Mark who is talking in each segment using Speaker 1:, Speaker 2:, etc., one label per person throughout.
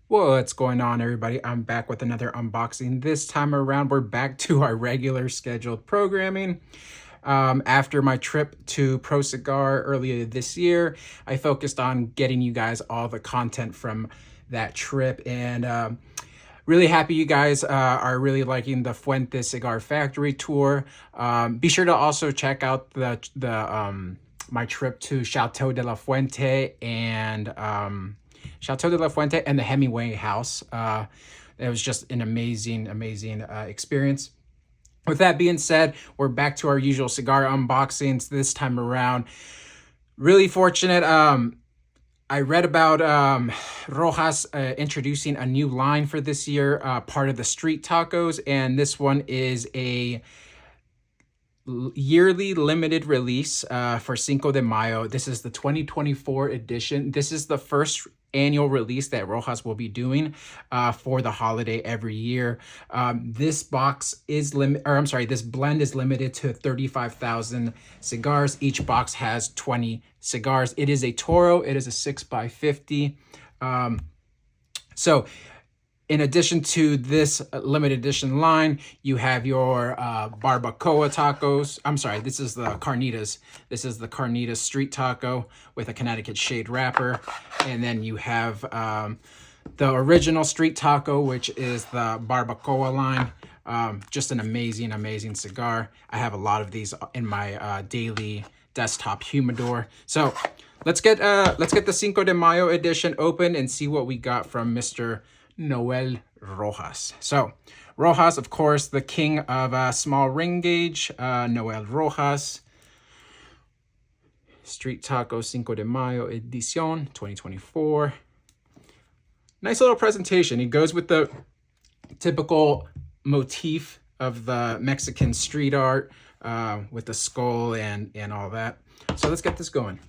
Speaker 1: What's going on, everybody? I'm back with another unboxing. This time around, we're back to our regular scheduled programming. After my trip to Pro Cigar earlier this year, I focused on getting you guys all the content from that trip, and really happy you guys are really liking the Fuente Cigar Factory tour. Be sure to also check out the my trip to Chateau de la Fuente and Chateau de la Fuente and the Hemingway House. It was just an amazing experience. With that being said, we're back to our usual cigar unboxings this time around. Really fortunate. I read about Rojas introducing a new line for this year, part of the street tacos, and this one is a yearly limited release for Cinco de Mayo. This is the 2024 edition. This is the first annual release that Rojas will be doing for the holiday every year. This box is this blend is limited to 35,000 cigars. Each box has 20 cigars. It is a Toro. It is a 6x50. So in addition to this limited edition line, you have your barbacoa tacos. I'm sorry, this is the carnitas. This is the carnitas street taco with a Connecticut shade wrapper. And then you have the original street taco, which is the barbacoa line. Just an amazing cigar. I have a lot of these in my daily desktop humidor. So let's get the Cinco de Mayo edition open and see what we got from Mr. Noel Rojas. So Rojas, of course, the king of small ring gauge, Noel Rojas. Street Taco Cinco de Mayo Edición 2024. Nice little presentation. He goes with the typical motif of the Mexican street art with the skull and all that. So let's get this going.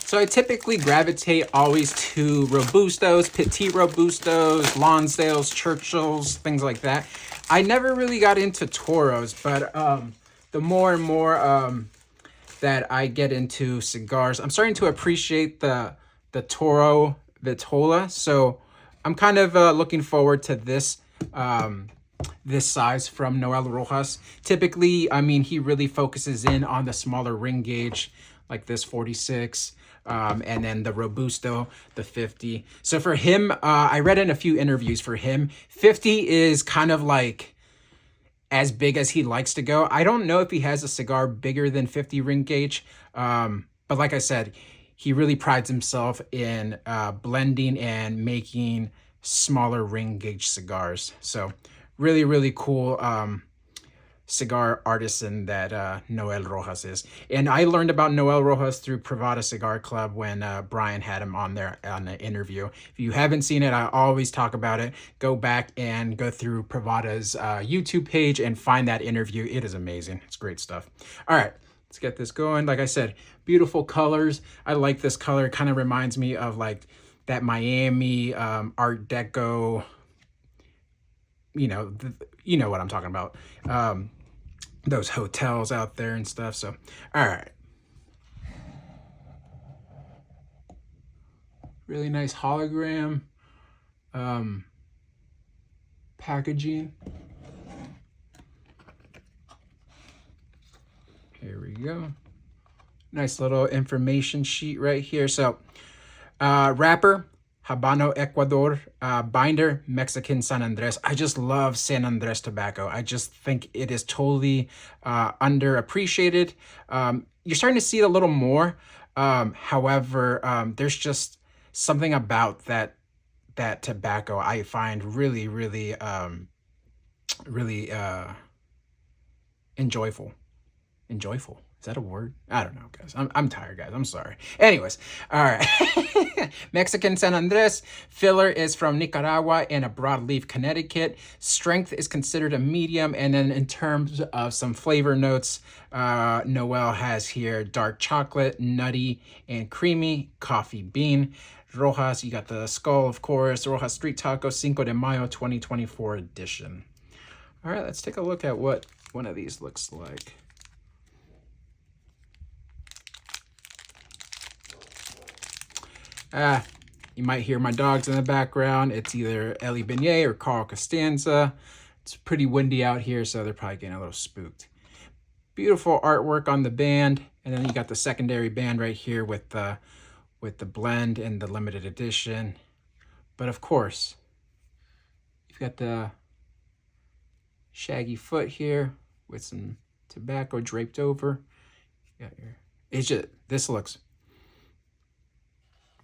Speaker 1: So I typically gravitate always to Robustos, Petite Robustos, Lonsdales, Churchills, things like that. I never really got into Toros, but the more and more that I get into cigars, I'm starting to appreciate the Toro Vitola. So I'm kind of looking forward to this this size from Noel Rojas. Typically, I mean, he really focuses in on the smaller ring gauge, like this 46. And then the Robusto, the 50. So for him, I read in a few interviews for him, 50 is kind of like as big as he likes to go. I don't know if he has a cigar bigger than 50 ring gauge, but like I said, he really prides himself in blending and making smaller ring gauge cigars. So really cool cigar artisan that Noel Rojas is. And I learned about Noel Rojas through Privada Cigar Club when Brian had him on there on the interview. If you haven't seen it, I always talk about it. Go back and go through Privada's YouTube page and find that interview. It is amazing. It's great stuff. All right, let's get this going. Like I said, beautiful colors. I like this color. It kind of reminds me of like that Miami Art Deco, you know what I'm talking about. Those hotels out there and stuff. So, all right. Really nice hologram packaging. Here we go. Nice little information sheet right here. So, wrapper, Habano Ecuador, binder, Mexican San Andres. I just love San Andres tobacco. I just think it is totally underappreciated. You're starting to see it a little more. However, there's just something about that tobacco I find really enjoyable. Is that a word? I don't know, guys. I'm tired, guys. I'm sorry. Anyways, all right. Mexican San Andres. Filler is from Nicaragua and a broadleaf Connecticut. Strength is considered a medium. And then in terms of some flavor notes, Noel has here dark chocolate, nutty, and creamy, coffee bean. Rojas, you got the skull, of course. Rojas Street Taco, Cinco de Mayo 2024 edition. All right, let's take a look at what one of these looks like. You might hear my dogs in the background. It's either Ellie Beignet or Carl Costanza. It's pretty windy out here, so they're probably getting a little spooked. Beautiful artwork on the band, and then you got the secondary band right here with the blend and the limited edition. But of course, you've got the shaggy foot here with some tobacco draped over. It's just, this looks,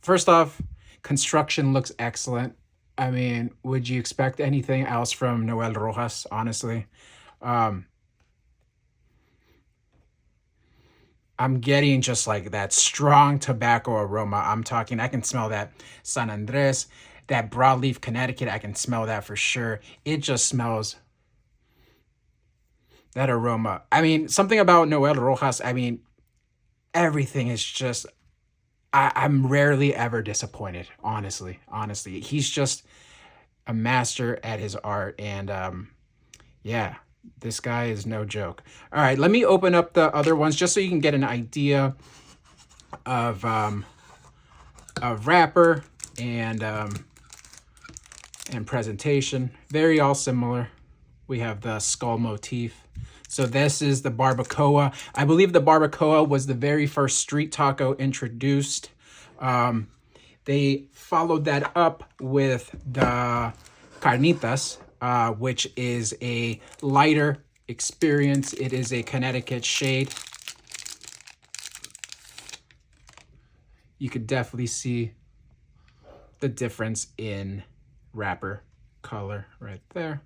Speaker 1: first off, construction looks excellent. I mean, would you expect anything else from Noel Rojas, honestly? I'm getting just like that strong tobacco aroma. I'm talking, I can smell that San Andres, that broadleaf Connecticut. I can smell that for sure. It just smells, that aroma. I mean, something about Noel Rojas, I mean, everything is just, I'm rarely ever disappointed, honestly. He's just a master at his art, and yeah, this guy is no joke. All right, let me open up the other ones just so you can get an idea of wrapper and presentation. Very all similar. We have the skull motif. So this is the barbacoa. I believe the barbacoa was the very first street taco introduced. They followed that up with the carnitas, which is a lighter experience. It is a Connecticut shade. You could definitely see the difference in wrapper color right there.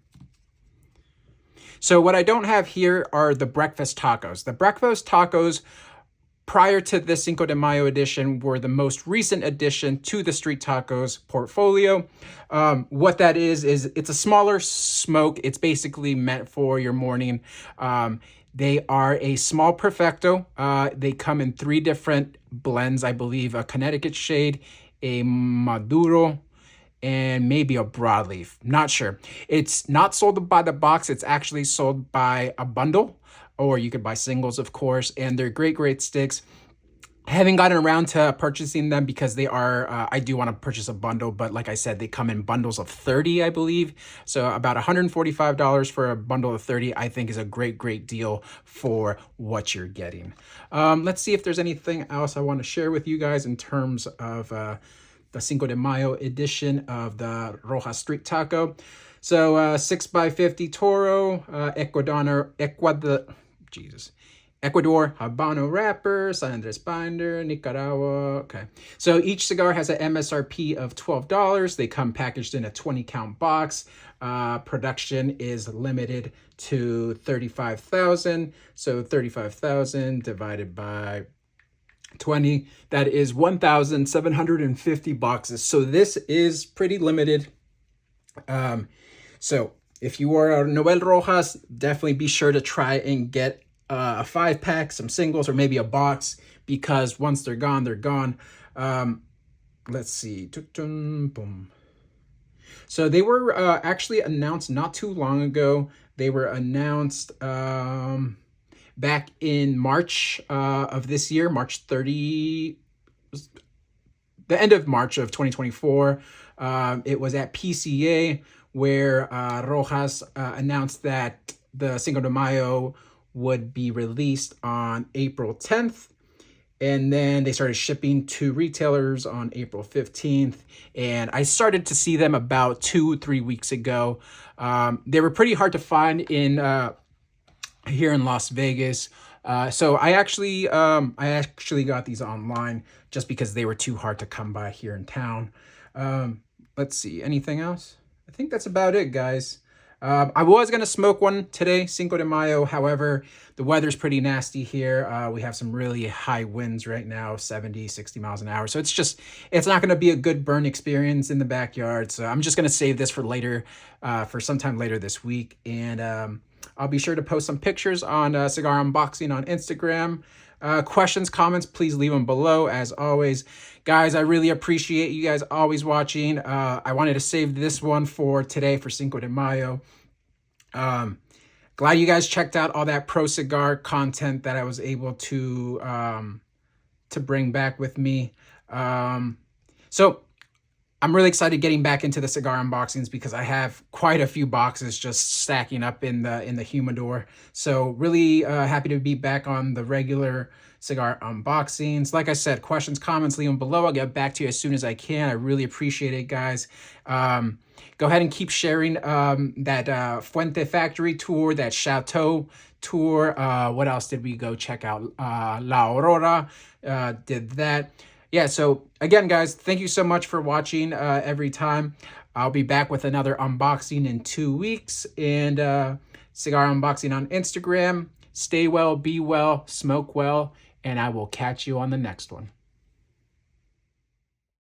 Speaker 1: So what I don't have here are the breakfast tacos. The breakfast tacos prior to the Cinco de Mayo edition were the most recent addition to the Street Tacos portfolio. What that is it's a smaller smoke. It's basically meant for your morning. They are a small perfecto. They come in 3 different blends, I believe, a Connecticut shade, a Maduro, and maybe a broadleaf. Not sure. It's not sold by the box. It's actually sold by a bundle, or you could buy singles, of course, and they're great sticks. I haven't gotten around to purchasing them because they are, I do want to purchase a bundle, but like I said, they come in bundles of 30, I believe. So about $145 for a bundle of 30, I think is a great deal for what you're getting. Let's see if there's anything else I want to share with you guys in terms of the Cinco de Mayo edition of the Rojas Street Taco. So 6x50 Toro, Ecuador Habano wrapper, San Andres binder, Nicaragua. Okay. So each cigar has an MSRP of $12. They come packaged in a 20-count box. Production is limited to 35,000. So 35,000 divided by 20, that is 1,750 boxes. So this is pretty limited. So if you are a Noel Rojas, definitely be sure to try and get a 5-pack, some singles, or maybe a box, because once they're gone, they're gone. Let's see. Boom. So they were actually announced not too long ago. They were announced back in March of this year, March 30, the end of March of 2024. It was at PCA where Rojas announced that the Cinco de Mayo would be released on April 10th. And then they started shipping to retailers on April 15th. And I started to see them about 2-3 weeks ago. They were pretty hard to find in here in Las Vegas. So I actually got these online just because they were too hard to come by here in town. Let's see, anything else? I think that's about it, guys. I was going to smoke one today, Cinco de Mayo. However, the weather's pretty nasty here. We have some really high winds right now, 70, 60 miles an hour. So it's not going to be a good burn experience in the backyard. So I'm just going to save this for later, for sometime later this week. And I'll be sure to post some pictures on Cigar Unboxing on Instagram. Questions, comments, please leave them below. As always, guys, I really appreciate you guys always watching. I wanted to save this one for today for Cinco de Mayo. Glad you guys checked out all that pro cigar content that I was able to bring back with me. So I'm really excited getting back into the cigar unboxings because I have quite a few boxes just stacking up in the humidor. So really happy to be back on the regular cigar unboxings. Like I said, questions, comments, leave them below. I'll get back to you as soon as I can. I really appreciate it, guys. Go ahead and keep sharing that Fuente Factory tour, that Chateau tour. What else did we go check out? La Aurora did that. Yeah, so again, guys, thank you so much for watching every time. I'll be back with another unboxing in 2 weeks. And Cigar Unboxing on Instagram. Stay well, be well, smoke well, and I will catch you on the next one.